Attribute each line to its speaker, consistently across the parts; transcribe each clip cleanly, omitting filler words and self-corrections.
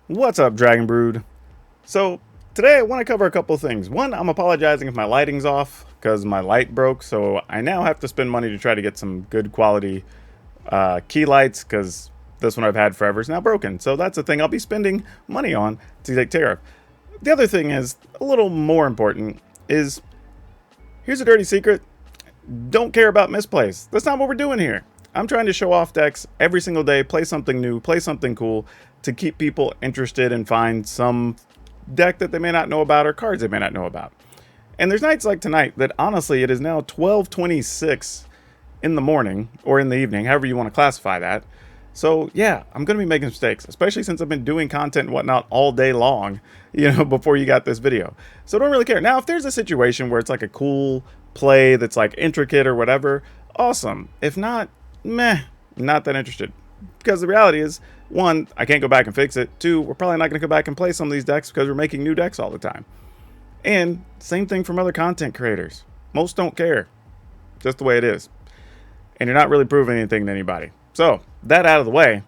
Speaker 1: What's up, Dragon Brood? So, today I want to cover a couple of things. One, I'm apologizing if my lighting's off because my light broke, so I now have to spend money to try to get some good quality key lights because this one I've had forever is now broken. So, that's a thing I'll be spending money on to take care of. The other thing is, a little more important, is here's a dirty secret. Don't care about misplays. That's not what we're doing here. I'm trying to show off decks every single day, play something new, play something cool to keep people interested and find some deck that they may not know about or cards they may not know about. And there's nights like tonight that honestly it is now 12:26 in the morning or in the evening, however you want to classify that. So yeah, I'm going to be making mistakes, especially since I've been doing content and whatnot all day long, before you got this video. So I don't really care. Now, if there's a situation where it's like a cool play that's like intricate or whatever, awesome. If not, meh, not that interested. Because the reality is, one, I can't go back and fix it. Two, we're probably not going to go back and play some of these decks because we're making new decks all the time. And same thing from other content creators. Most don't care. Just the way it is. And you're not really proving anything to anybody. So, that out of the way,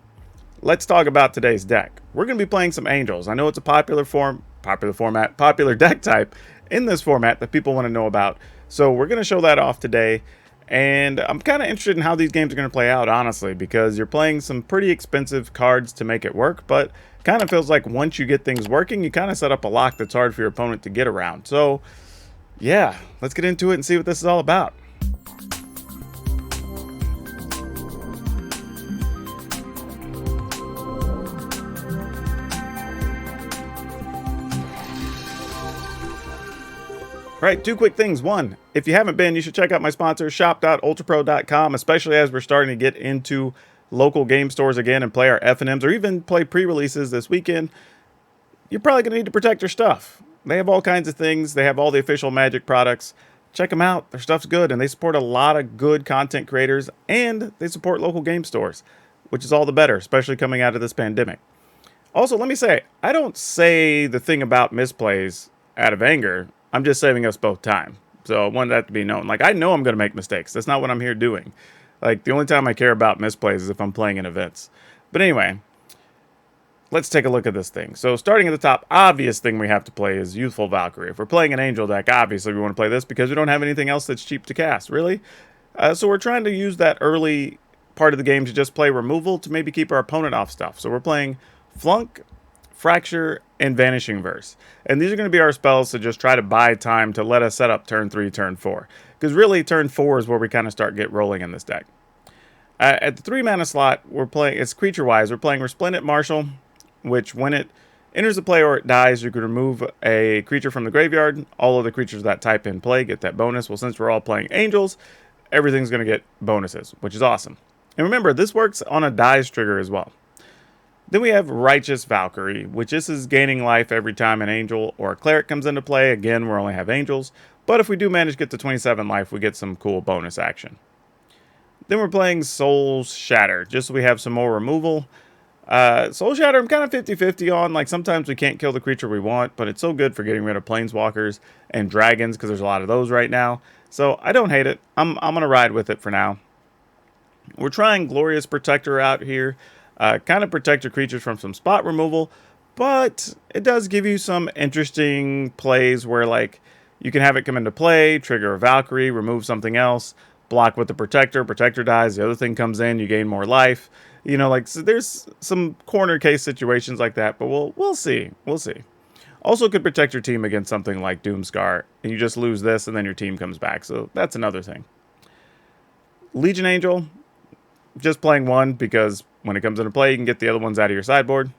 Speaker 1: let's talk about today's deck. We're going to be playing some Angels. I know it's a popular deck type in this format that people want to know about. So we're going to show that off today. And I'm kind of interested in how these games are going to play out, honestly, because you're playing some pretty expensive cards to make it work, but kind of feels like once you get things working, you kind of set up a lock that's hard for your opponent to get around. So, yeah, let's get into it and see what this is all about. All right, two quick things. One, if you haven't been, you should check out my sponsor, shop.ultrapro.com, especially as we're starting to get into local game stores again and play our F&Ms or even play pre-releases this weekend. You're probably going to need to protect your stuff. They have all kinds of things. They have all the official Magic products. Check them out. Their stuff's good, and they support a lot of good content creators, and they support local game stores, which is all the better, especially coming out of this pandemic. Also, let me say, I don't say the thing about misplays out of anger. I'm just saving us both time. So I wanted that to be known. Like, I know I'm going to make mistakes. That's not what I'm here doing. Like, the only time I care about misplays is if I'm playing in events. But anyway, let's take a look at this thing. So starting at the top, obvious thing we have to play is Youthful Valkyrie. If we're playing an Angel deck, obviously we want to play this because we don't have anything else that's cheap to cast, really. So we're trying to use that early part of the game to just play removal to maybe keep our opponent off stuff. So we're playing Flunk, Fracture, and Vanishing Verse. And these are going to be our spells to just try to buy time to let us set up turn 3, turn 4. Because really, turn 4 is where we kind of start get rolling in this deck. At the 3 mana slot, we're playing, it's creature-wise, we're playing Resplendent Marshal, which when it enters the play or it dies, you can remove a creature from the graveyard. All of the creatures of that type in play get that bonus. Well, since we're all playing Angels, everything's going to get bonuses, which is awesome. And remember, this works on a dies trigger as well. Then we have Righteous Valkyrie, which this is gaining life every time an Angel or a Cleric comes into play. Again, we only have Angels. But if we do manage to get to 27 life, we get some cool bonus action. Then we're playing Soul Shatter, just so we have some more removal. Soul Shatter, I'm kind of 50-50 on. Like, sometimes we can't kill the creature we want, but it's so good for getting rid of Planeswalkers and Dragons, because there's a lot of those right now. So I don't hate it. I'm going to ride with it for now. We're trying Glorious Protector out here. Kind of protect your creatures from some spot removal, but it does give you some interesting plays where, like, you can have it come into play, trigger a Valkyrie, remove something else, block with the Protector, Protector dies, the other thing comes in, you gain more life. So there's some corner case situations like that, but we'll see. We'll see. Also could protect your team against something like Doomscar, and you just lose this, and then your team comes back, so that's another thing. Legion Angel, just playing one because when it comes into play, you can get the other ones out of your sideboard.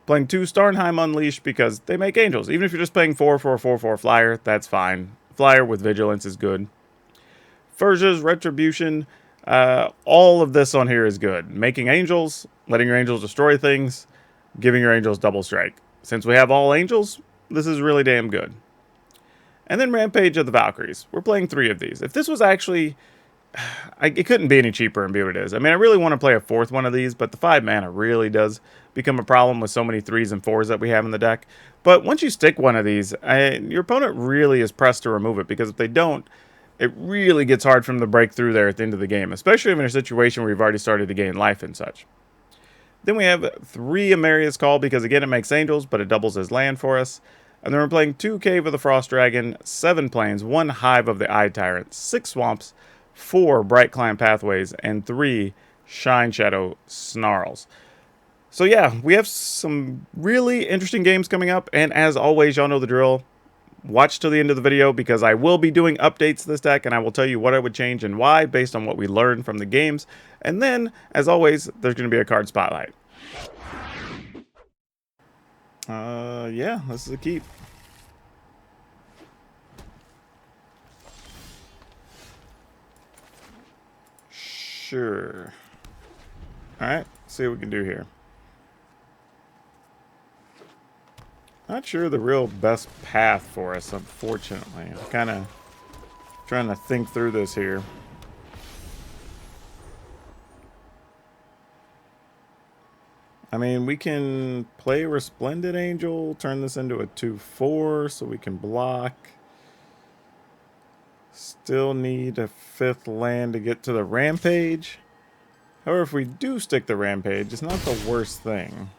Speaker 1: Playing 2 Starnheim Unleashed because they make Angels. Even if you're just playing 4/4/4/4 Flyer, that's fine. Flyer with Vigilance is good. Furja's Retribution, all of this on here is good. Making Angels, letting your Angels destroy things, giving your Angels double strike. Since we have all Angels, this is really damn good. And then Rampage of the Valkyries. We're playing 3 of these. If this was actually... it couldn't be any cheaper and be what it is. I mean, I really want to play a 4th one of these, but the 5 mana really does become a problem with so many 3s and 4s that we have in the deck. But once you stick one of these, your opponent really is pressed to remove it, because if they don't, it really gets hard for them to break through there at the end of the game, especially if in a situation where you've already started to gain life and such. Then we have 3 Amaria's Call because, again, it makes angels, but it doubles as land for us. And then we're playing 2 Cave of the Frost Dragon, 7 Plains, 1 Hive of the Eye Tyrant, 6 Swamps, 4 Bright Climb Pathways, and 3 Shine Shadow Snarls. So yeah, we have some really interesting games coming up, and as always, y'all know the drill. Watch till the end of the video because I will be doing updates to this deck, and I will tell you what I would change and why based on what we learned from the games. And then, as always, there's going to be a card spotlight. Yeah, this is a keep. Sure. Alright, see what we can do here. Not sure the real best path for us, unfortunately. I'm kind of trying to think through this here. I mean, we can play Resplendent Angel, turn this into a 2/4 so we can block. Still need a 5th land to get to the Rampage. However, if we do stick the Rampage, it's not the worst thing.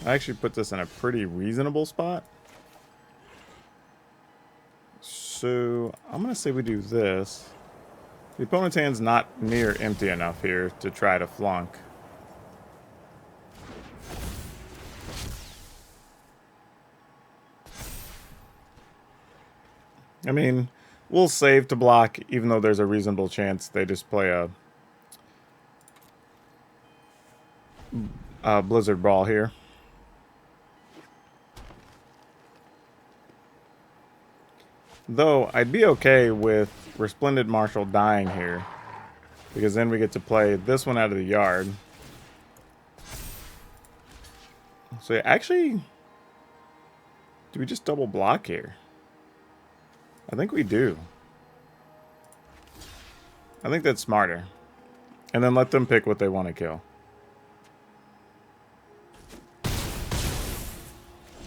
Speaker 1: I actually put this in a pretty reasonable spot. So, I'm going to say we do this. The opponent's hand's not near empty enough here to try to flunk. I mean, we'll save to block, even though there's a reasonable chance they just play a Blizzard Brawl here. Though, I'd be okay with Resplendent Marshal dying here, because then we get to play this one out of the yard. So, yeah, actually, do we just double block here? I think we do. I think that's smarter. And then let them pick what they want to kill.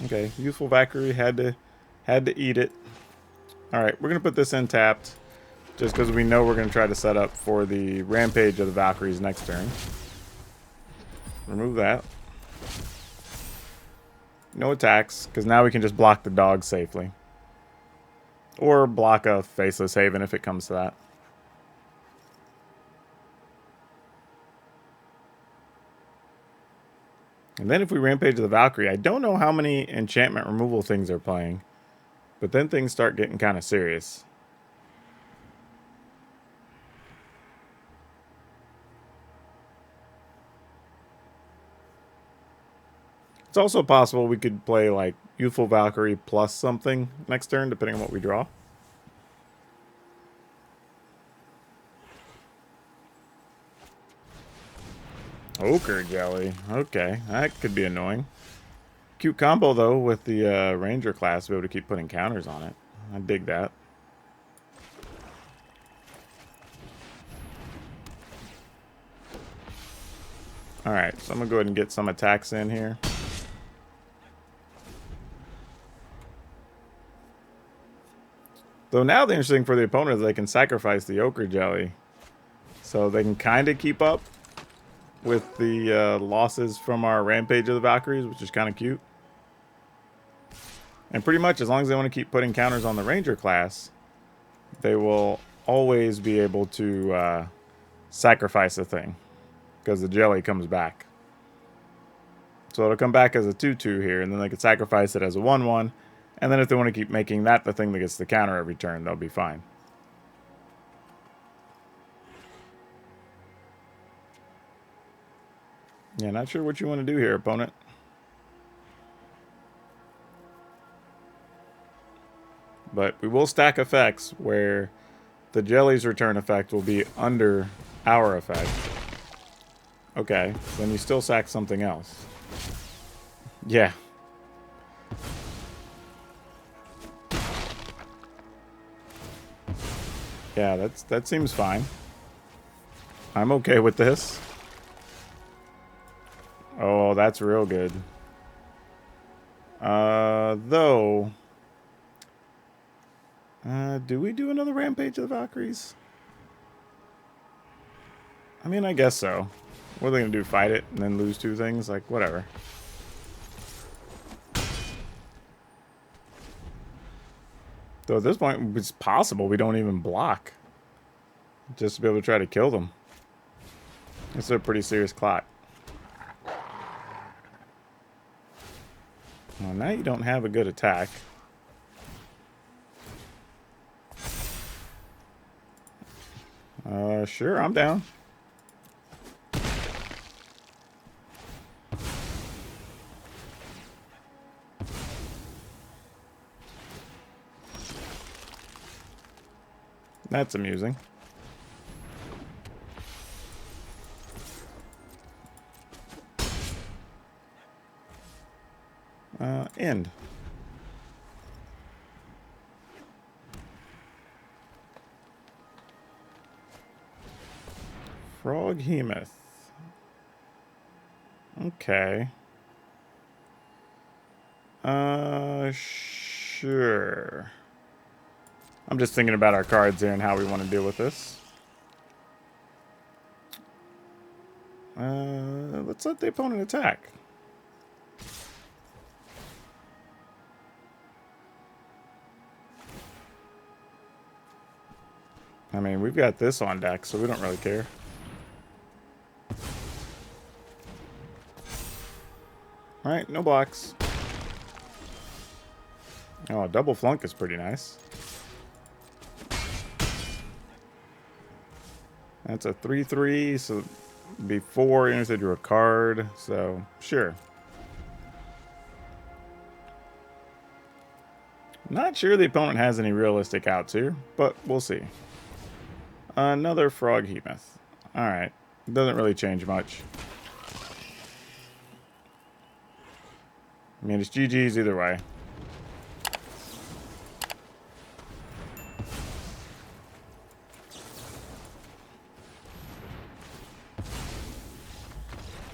Speaker 1: Okay, Youthful Valkyrie had to eat it. Alright, we're going to put this in tapped. Just because we know we're going to try to set up for the Rampage of the Valkyries next turn. Remove that. No attacks, because now we can just block the dog safely. Or block a Faceless Haven if it comes to that. And then if we Rampage the Valkyrie, I don't know how many enchantment removal things they're playing. But then things start getting kind of serious. It's also possible we could play like Youthful Valkyrie plus something next turn, depending on what we draw. Ochre Jelly. Okay, that could be annoying. Cute combo, though, with the Ranger class to be able to keep putting counters on it. I dig that. Alright, so I'm going to go ahead and get some attacks in here. Though now the interesting thing for the opponent is they can sacrifice the Ochre Jelly. So they can kind of keep up with the losses from our Rampage of the Valkyries, which is kind of cute. And pretty much as long as they want to keep putting counters on the Ranger class, they will always be able to sacrifice a thing. Because the jelly comes back. So it'll come back as a 2/2 here, and then they can sacrifice it as a 1/1. And then if they want to keep making that the thing that gets the counter every turn, they'll be fine. Yeah, not sure what you want to do here, opponent. But we will stack effects where the jelly's return effect will be under our effect. Okay, then you still sack something else. Yeah. Yeah, that seems fine. I'm okay with this. Oh, that's real good. Though... do we do another Rampage of the Valkyries? I mean, I guess so. What are they going to do, fight it and then lose 2 things? Like, whatever. Though at this point, it's possible we don't even block. Just to be able to try to kill them. It's a pretty serious clock. Well, now you don't have a good attack. Sure, I'm down. That's amusing. End. Froghemoth. Okay. Sure. I'm just thinking about our cards here and how we want to deal with this. Let's let the opponent attack. I mean, we've got this on deck, so we don't really care. Alright, no blocks. Oh, a double flunk is pretty nice. That's a 3/3, so before you have to draw a card, so sure. Not sure the opponent has any realistic outs here, but we'll see. Another Froghemoth. Alright, doesn't really change much. I mean, it's GG's either way.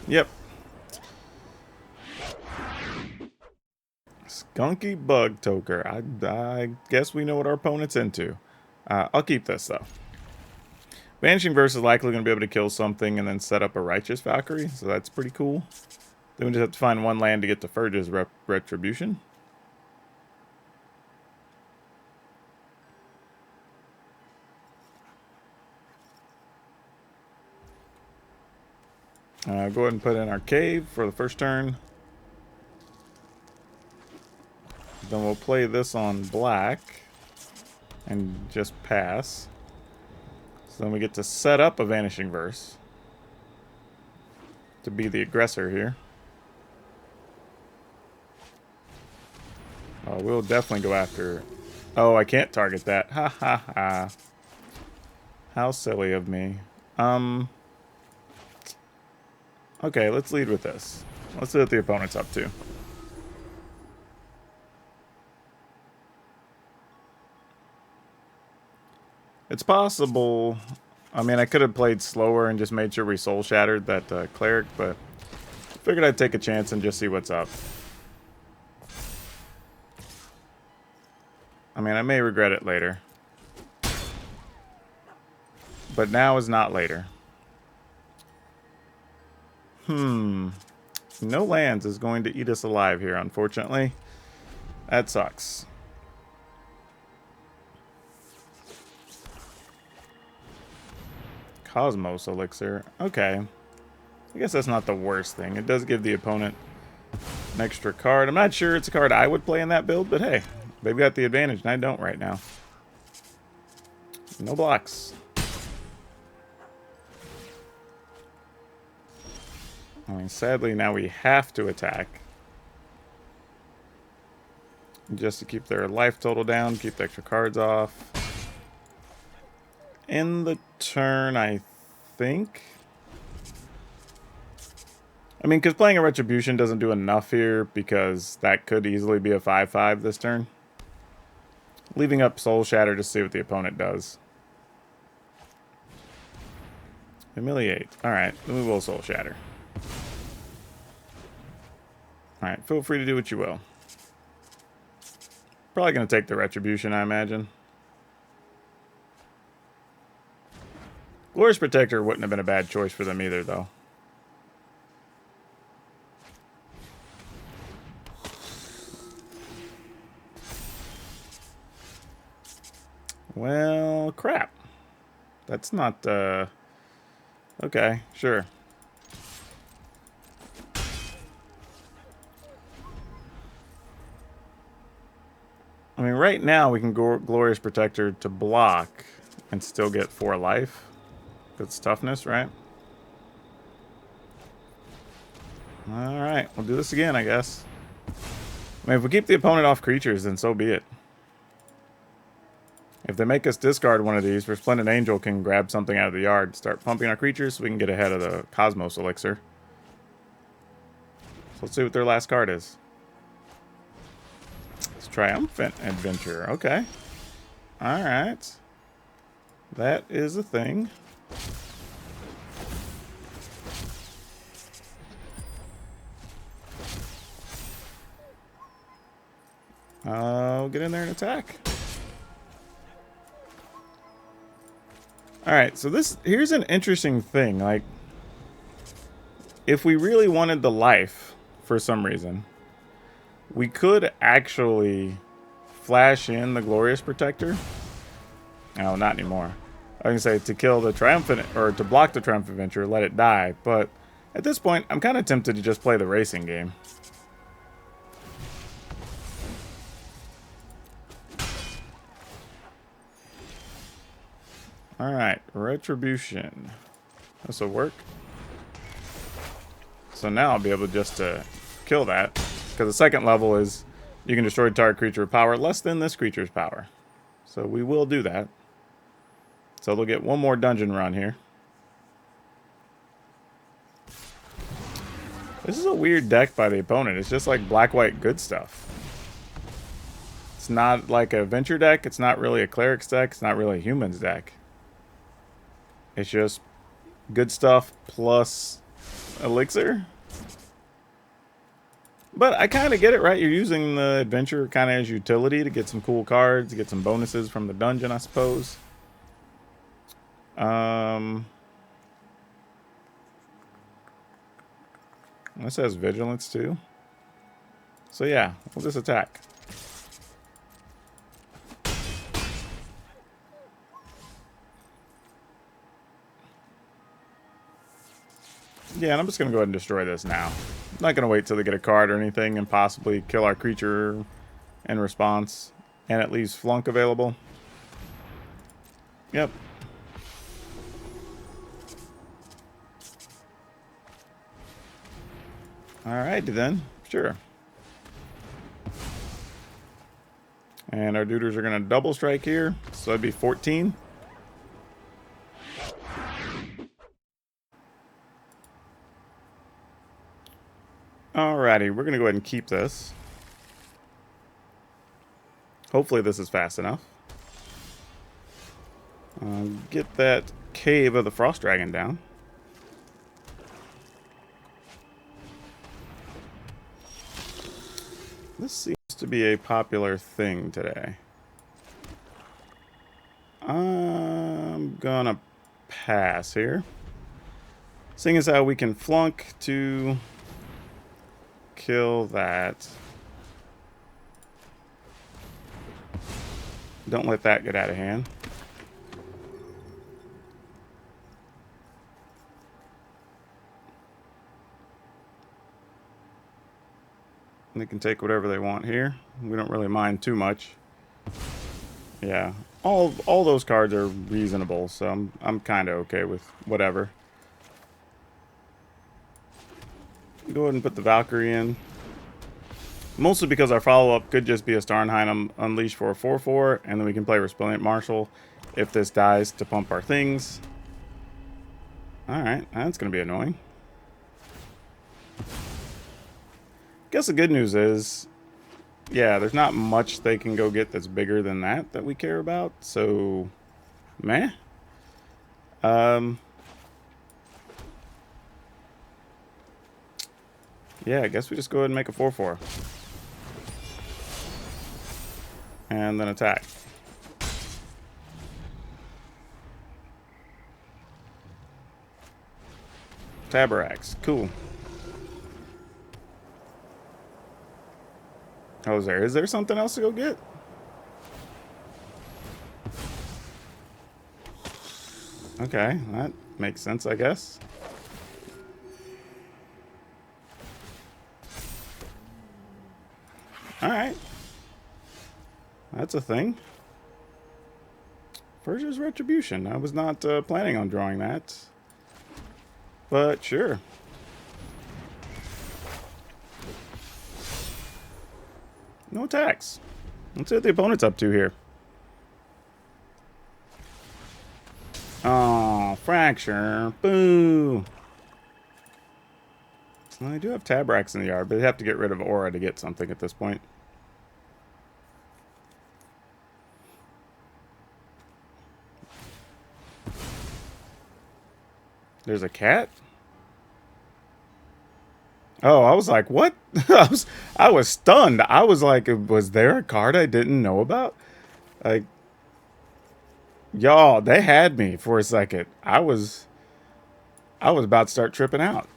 Speaker 1: Yep. Skunky Bug Toker. I guess we know what our opponent's into. I'll keep this, though. Vanishing Verse is likely going to be able to kill something and then set up a Righteous Valkyrie, so that's pretty cool. Then we just have to find 1 land to get to Furge's Retribution. Go ahead and put in our cave for the first turn. Then we'll play this on black and just pass. So then we get to set up a Vanishing Verse to be the aggressor here. Oh, we'll definitely go after... Oh, I can't target that. Ha ha ha. How silly of me. Okay, let's lead with this. Let's see what the opponent's up to. It's possible... I mean, I could have played slower and just made sure we soul shattered that cleric, but figured I'd take a chance and just see what's up. I mean, I may regret it later. But now is not later. No lands is going to eat us alive here, unfortunately. That sucks. Cosmos Elixir. Okay. I guess that's not the worst thing. It does give the opponent an extra card. I'm not sure it's a card I would play in that build, but hey, they've got the advantage, and I don't right now. No blocks. I mean, sadly, now we have to attack. Just to keep their life total down, keep the extra cards off. In the turn, I think. I mean, because playing a Retribution doesn't do enough here, because that could easily be a 5/5 this turn. Leaving up Soul Shatter to see what the opponent does. Humiliate. Alright, then we will Soul Shatter. Alright, feel free to do what you will. Probably going to take the Retribution, I imagine. Glorious Protector wouldn't have been a bad choice for them either, though. Well, crap. That's not, okay, sure. I mean, right now we can go Glorious Protector to block and still get 4 life. That's toughness, right? Alright, we'll do this again, I guess. I mean, if we keep the opponent off creatures, then so be it. If they make us discard one of these, Resplendent Angel can grab something out of the yard, start pumping our creatures so we can get ahead of the Cosmos Elixir. So let's see what their last card is. It's Triumphant Adventure. Okay. Alright. That is a thing. I'll get in there and attack. Alright, so here's an interesting thing. Like, if we really wanted the life for some reason, we could actually flash in the Glorious Protector. No, not anymore. I can say to kill the Triumphant, or to block the Triumphant Adventure, let it die. But at this point, I'm kind of tempted to just play the racing game. Alright, Retribution. This will work. So now I'll be able just to kill that. Because the second level is you can destroy target creature with power less than this creature's power. So we will do that. So they'll get one more dungeon run here. This is a weird deck by the opponent. It's just like black-white good stuff. It's not like a Venture deck. It's not really a Cleric's deck. It's not really a Humans deck. It's just good stuff plus Elixir. But I kind of get it, right? You're using the Adventure kind of as utility to get some cool cards, to get some bonuses from the dungeon, I suppose. This has Vigilance too. So yeah, we'll just attack. Yeah, and I'm just going to go ahead and destroy this now. I'm not going to wait till they get a card or anything and possibly kill our creature in response. And it leaves Flunk available. Yep. Alrighty then. Sure. And our duders are going to double strike here. So that'd be 14. Alrighty, we're going to go ahead and keep this. Hopefully this is fast enough. Get that Cave of the Frost Dragon down. This seems to be a popular thing today. I'm gonna pass here. Seeing as how we can flunk to kill that. Don't let that get out of hand. They can take whatever they want here. We don't really mind too much. Yeah, all those cards are reasonable, so I'm kind of okay with whatever. Go ahead and put the Valkyrie in. Mostly because our follow-up could just be a Starnheim Unleash for a 4/4, and then we can play Resplendent Marshal if this dies to pump our things. Alright, that's going to be annoying. Guess the good news is, yeah, there's not much they can go get that's bigger than that we care about, so meh. Yeah, I guess we just go ahead and make a 4/4. And then attack. Tabarax, cool. Oh, is there something else to go get? Okay, that makes sense, I guess. Alright. That's a thing. Verge's Retribution. I was not planning on drawing that. But sure. No attacks. Let's see what the opponent's up to here. Oh, Fracture. Boo. Well, I do have Tabraks in the yard, but they have to get rid of Aura to get something at this point. There's a cat? Oh, I was like, what? I was stunned. I was like, was there a card I didn't know about? Like, y'all, they had me for a second. I was about to start tripping out.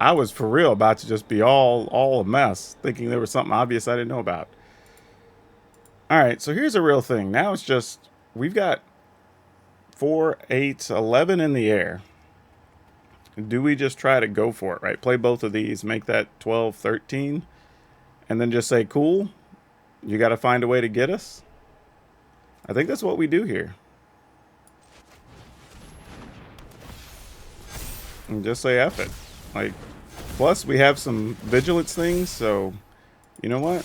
Speaker 1: I was for real about to just be all a mess, thinking there was something obvious I didn't know about. All right, so here's a real thing. Now it's just, we've got 4, 8, 11 in the air. Do we just try to go for it, right? Play both of these, make that 12, 13, and then just say, cool, you got to find a way to get us? I think that's what we do here. And just say F it. Like, plus we have some vigilance things, so you know what?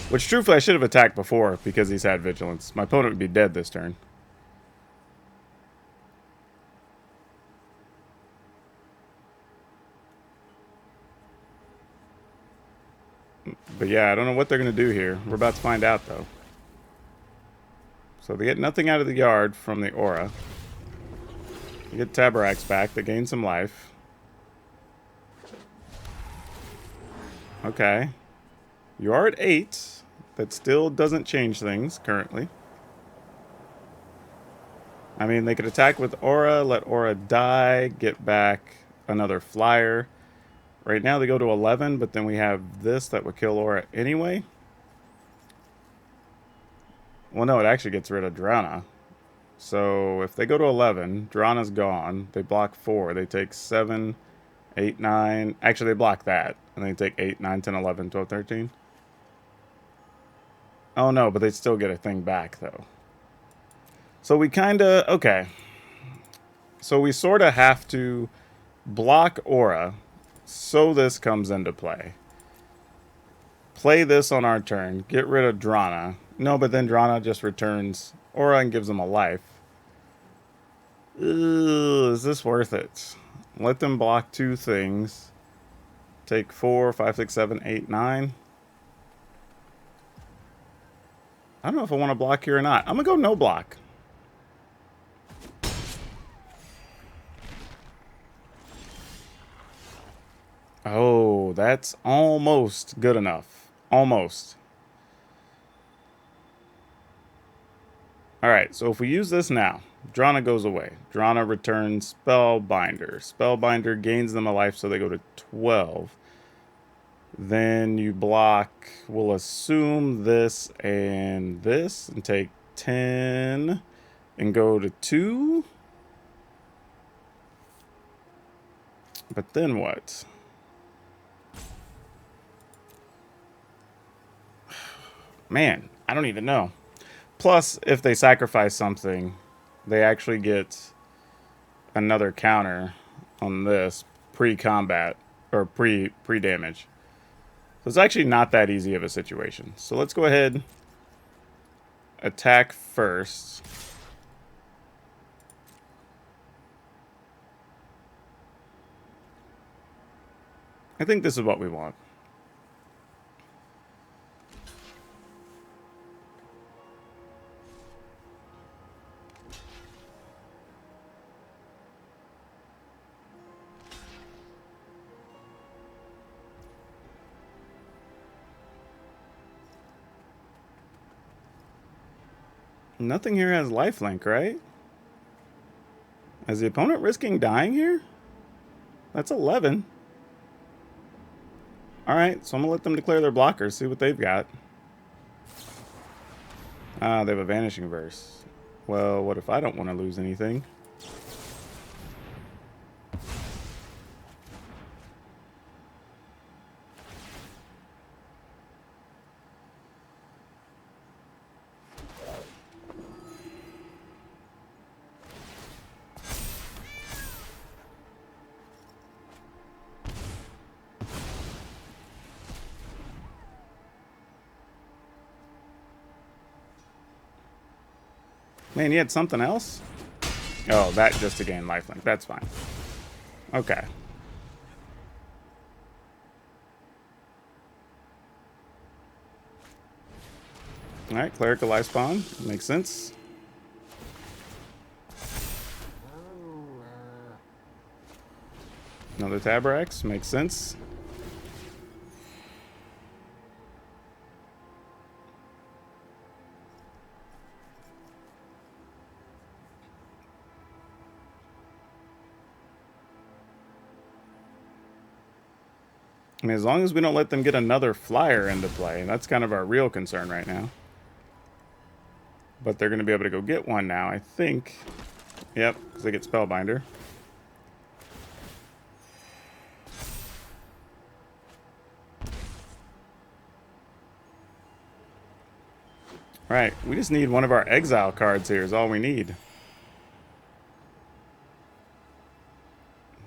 Speaker 1: Which truthfully I should have attacked before because he's had vigilance. My opponent would be dead this turn. But yeah, I don't know what they're going to do here. We're about to find out, though. So they get nothing out of the yard from the Aura. You get Tabaraks back. They gain some life. Okay. You are at 8. That still doesn't change things, currently. I mean, they could attack with Aura, let Aura die, get back another flyer. Right now they go to 11, but then we have this that would kill Aura anyway. Well, no, it actually gets rid of Drana. So if they go to 11, Drana's gone. They block 4. They take 7, 8, 9. Actually, they block that. And they take 8, 9, 10, 11, 12, 13. Oh, no, but they still get a thing back, though. So we kind of... Okay. So we sort of have to block Aura so this comes into play. Play this on our turn. Get rid of Drana. No, but then Drana just returns Aura and gives them a life. Ugh, is this worth it? Let them block 2 things. Take 4, 5, 6, 7, 8, 9. I don't know if I want to block here or not. I'm going to go no block. Oh, that's almost good enough. Almost. Alright, so if we use this now, Drana goes away. Drana returns Spellbinder. Spellbinder gains them a life, so they go to 12. Then you block, we'll assume this and take 10 and go to 2. But then what? Man, I don't even know. Plus, if they sacrifice something, they actually get another counter on this pre-combat or pre-damage. So it's actually not that easy of a situation. So let's go ahead, attack first. I think this is what we want. Nothing here has lifelink, right? Is the opponent risking dying here? That's 11. Alright, so I'm going to let them declare their blockers, see what they've got. Ah, they have a Vanishing Verse. Well, what if I don't want to lose anything? Man, you had something else? Oh, that just to gain lifelink. That's fine. Okay. Alright, Clerical Life Spawn. Makes sense. Another Tabrax. Makes sense. I mean, as long as we don't let them get another flyer into play, that's kind of our real concern right now. But they're going to be able to go get one now, I think. Yep, because they get Spellbinder. Right, we just need one of our exile cards here is all we need.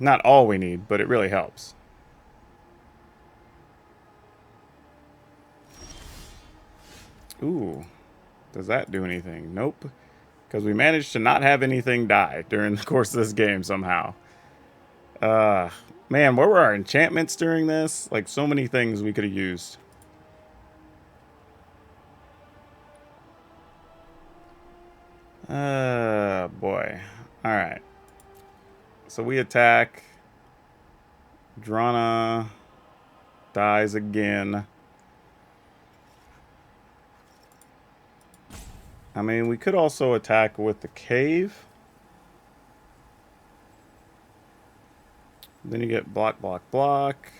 Speaker 1: Not all we need, but it really helps. Ooh, does that do anything? Nope. Because we managed to not have anything die during the course of this game somehow. Man, where were our enchantments during this? Like, so many things we could have used. Boy. Alright. So we attack. Drana dies again. I mean, we could also attack with the cave. Then you get block, block, block.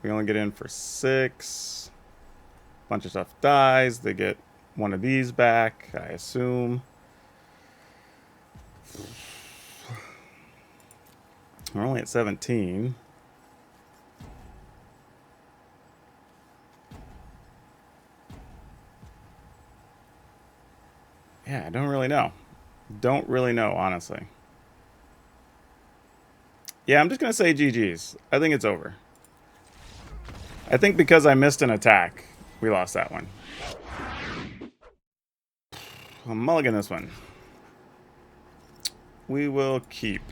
Speaker 1: We only get in for 6. Bunch of stuff dies. They get one of these back, I assume. We're only at 17. Yeah, I don't really know. Don't really know, honestly. Yeah, I'm just going to say GG's. I think it's over. I think because I missed an attack, we lost that one. I'll mulligan this one. We will keep.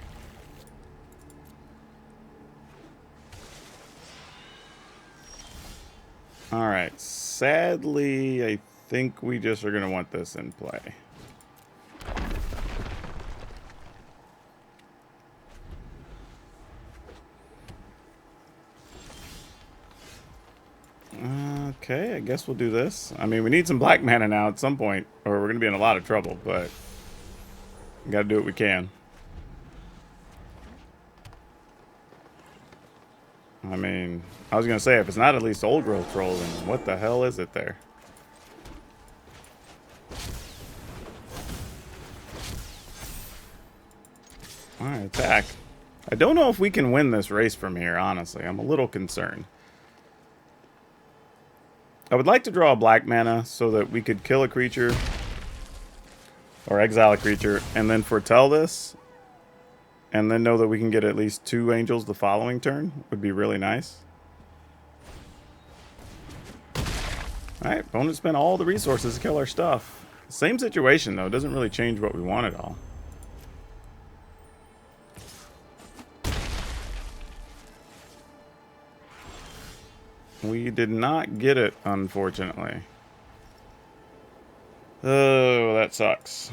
Speaker 1: Alright, sadly, I think we just are going to want this in play. Okay, I guess we'll do this. I mean, we need some black mana now at some point, or we're going to be in a lot of trouble, but we got to do what we can. I mean, I was going to say, if it's not at least Old Growth Troll, then what the hell is it there? Alright, attack. I don't know if we can win this race from here, honestly. I'm a little concerned. I would like to draw a black mana so that we could kill a creature or exile a creature and then foretell this and then know that we can get at least 2 angels the following turn. Would be really nice. Alright, opponent spent all the resources to kill our stuff. Same situation though, doesn't really change what we want at all. We did not get it, unfortunately. Oh, that sucks.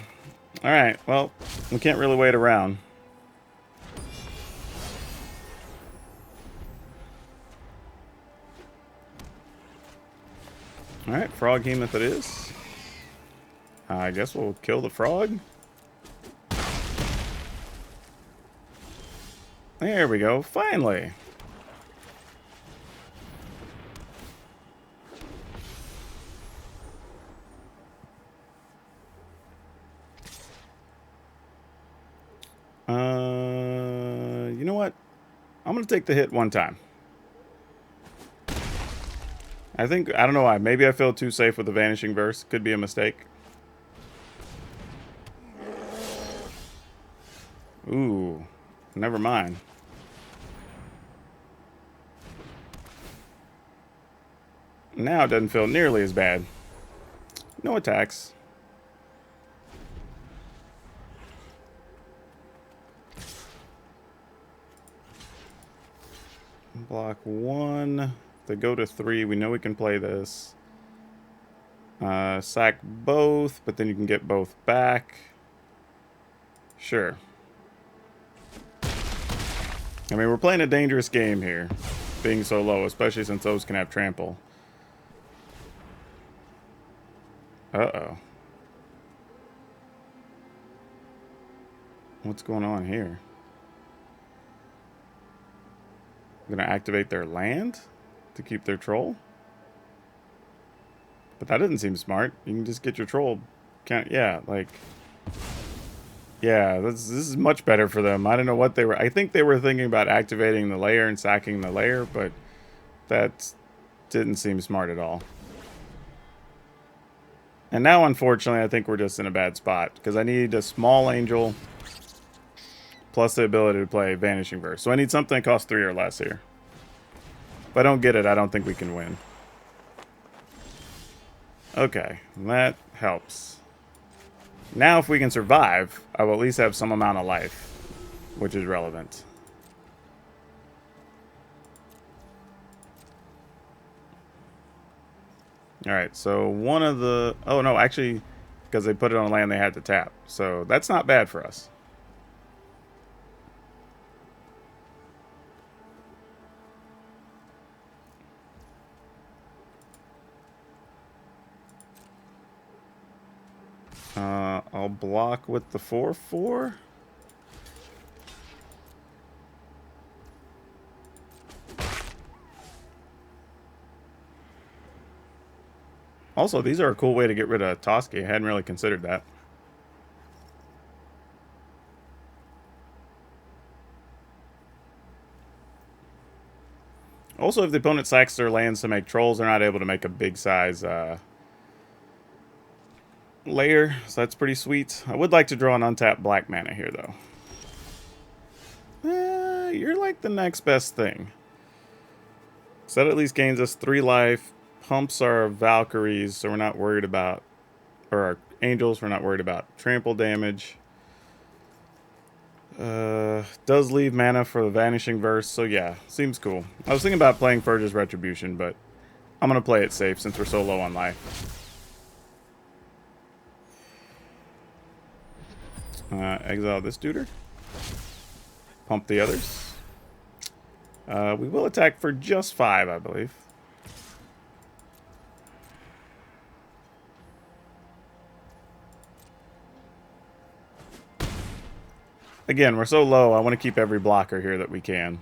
Speaker 1: Alright, well, we can't really wait around. Alright, Frog Hemoth it is. I guess we'll kill the frog. There we go, finally. You know what? I'm going to take the hit one time. I don't know why. Maybe I feel too safe with the Vanishing Verse. Could be a mistake. Ooh, never mind. Now it doesn't feel nearly as bad. No attacks. Block 1. They go to 3. We know we can play this. Sack both, but then you can get both back. Sure. I mean, we're playing a dangerous game here, being so low, especially since those can have trample. Uh-oh. What's going on here? I'm gonna activate their land to keep their troll? But that doesn't seem smart. You can just get your troll. Yeah, like... Yeah, this is much better for them. I don't know what they were... I think they were thinking about activating the layer and sacking the layer, but that didn't seem smart at all. And now, unfortunately, I think we're just in a bad spot, because I need a small angel plus the ability to play Vanishing Verse. So I need something that costs 3 or less here. If I don't get it, I don't think we can win. Okay, that helps. Now if we can survive, I will at least have some amount of life, which is relevant. Alright, so one of the... Oh no, actually, because they put it on land they had to tap. So that's not bad for us. I'll block with the 4/4. Also, these are a cool way to get rid of Toski. I hadn't really considered that. Also, if the opponent sacks their lands to make trolls, they're not able to make a big size layer, so that's pretty sweet. I would like to draw an untapped black mana here, though. You're like the next best thing. So that at least gains us 3 life, pumps our Valkyries, so we're not worried about, or our Angels, we're not worried about trample damage. Does leave mana for the Vanishing Verse, so yeah, seems cool. I was thinking about playing Purge's Retribution, but I'm going to play it safe since we're so low on life. Exile this duder. Pump the others. We will attack for just 5, I believe. Again, we're so low, I want to keep every blocker here that we can.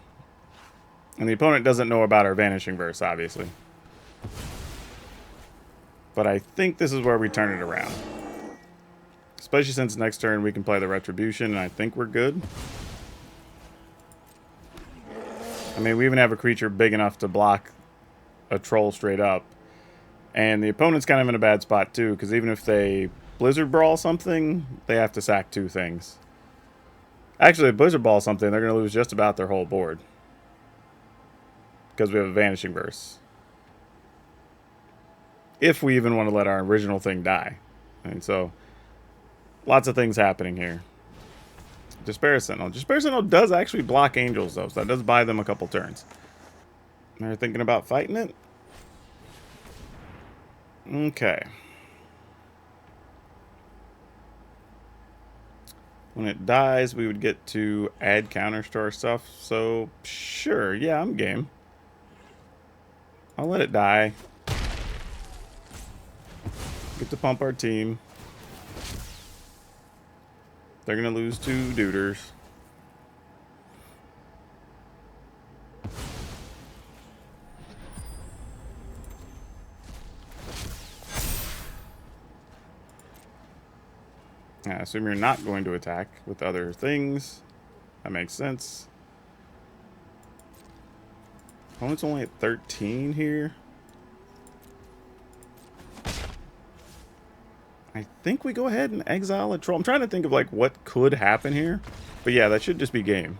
Speaker 1: And the opponent doesn't know about our Vanishing Verse, obviously. But I think this is where we turn it around. Especially since next turn we can play the Retribution, and I think we're good. I mean, we even have a creature big enough to block a troll straight up. And the opponent's kind of in a bad spot, too, because even if they Blizzard Brawl something, they have to sack 2 things. Actually, if Blizzard Ball something, they're going to lose just about their whole board. Because we have a Vanishing Verse. If we even want to let our original thing die. And so, lots of things happening here. Despair Sentinel. Despair Sentinel does actually block Angels, though, so that does buy them a couple turns. They're thinking about fighting it? Okay. When it dies, we would get to add counters to our stuff. So, sure. Yeah, I'm game. I'll let it die. Get to pump our team. They're going to lose 2 duders. I assume you're not going to attack with other things. That makes sense. Opponent's only at 13 here. I think we go ahead and exile a troll. I'm trying to think of like what could happen here. But yeah, that should just be game.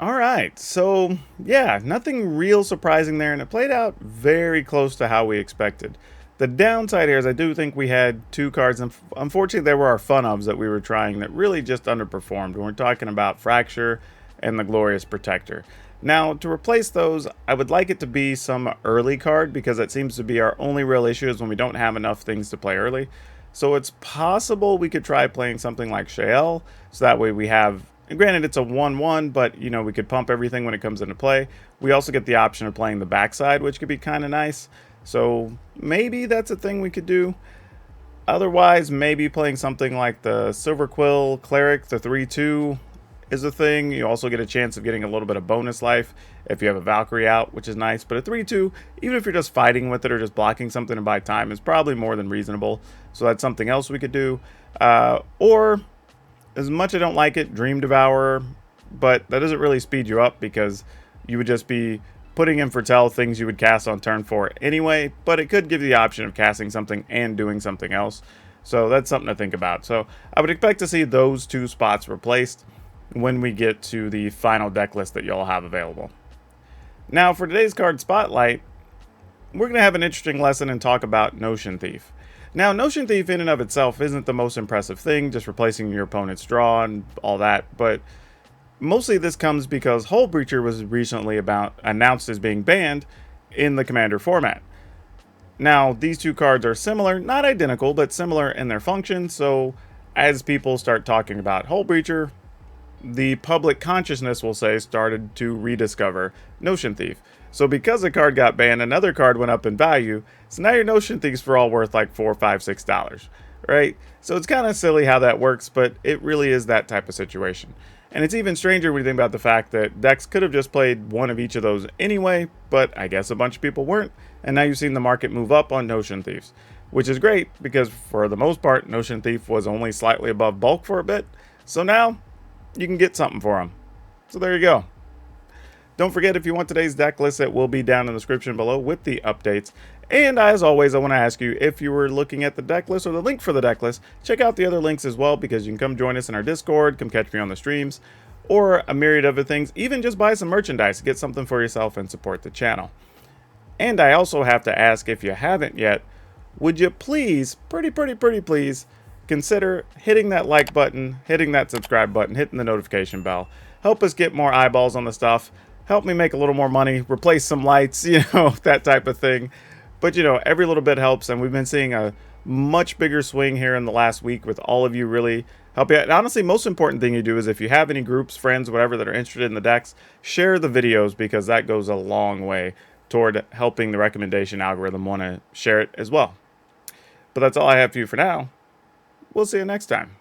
Speaker 1: Alright, so yeah, nothing real surprising there, and it played out very close to how we expected. The downside here is I do think we had two cards, and unfortunately there were our fun-ofs that we were trying that really just underperformed. When we're talking about Fracture and the Glorious Protector. Now, to replace those, I would like it to be some early card, because that seems to be our only real issue is when we don't have enough things to play early. So it's possible we could try playing something like Shael, so that way we have... And granted, it's a 1-1, but, you know, we could pump everything when it comes into play. We also get the option of playing the backside, which could be kind of nice. So maybe that's a thing we could do. Otherwise, maybe playing something like the Silver Quill Cleric, the 3-2 is a thing. You also get a chance of getting a little bit of bonus life if you have a Valkyrie out, which is nice. But a 3-2, even if you're just fighting with it or just blocking something to buy time, is probably more than reasonable. So that's something else we could do. Or... as much I don't like it, Dream Devourer, but that doesn't really speed you up because you would just be putting in Foretell things you would cast on turn 4 anyway, but it could give you the option of casting something and doing something else. So that's something to think about. So I would expect to see those two spots replaced when we get to the final deck list that you'll have available. Now for today's card spotlight, we're going to have an interesting lesson and talk about Notion Thief. Now, Notion Thief in and of itself isn't the most impressive thing, just replacing your opponent's draw and all that, but mostly this comes because Hull Breacher was recently announced as being banned in the Commander format. Now, these two cards are similar, not identical, but similar in their function, so as people start talking about Hull Breacher, the public consciousness, will say, started to rediscover Notion Thief. So because a card got banned, another card went up in value, so now your Notion Thieves are all worth like $4, $5, $6, right? So it's kind of silly how that works, but it really is that type of situation. And it's even stranger when you think about the fact that decks could have just played one of each of those anyway, but I guess a bunch of people weren't, and now you've seen the market move up on Notion Thieves, which is great, because for the most part, Notion Thief was only slightly above bulk for a bit, so now you can get something for them. So there you go. Don't forget, if you want today's deck list, it will be down in the description below with the updates. And as always, I want to ask you, if you were looking at the deck list or the link for the deck list, check out the other links as well, because you can come join us in our Discord, come catch me on the streams, or a myriad of other things. Even just buy some merchandise, get something for yourself, and support the channel. And I also have to ask, if you haven't yet, would you please, pretty please, consider hitting that like button, hitting that subscribe button, hitting the notification bell. Help us get more eyeballs on the stuff. Help me make a little more money, replace some lights, you know, that type of thing. But, you know, every little bit helps, and we've been seeing a much bigger swing here in the last week with all of you really helping out. And honestly, most important thing you do is, if you have any groups, friends, whatever, that are interested in the decks, share the videos, because that goes a long way toward helping the recommendation algorithm want to share it as well. But that's all I have for you for now. We'll see you next time.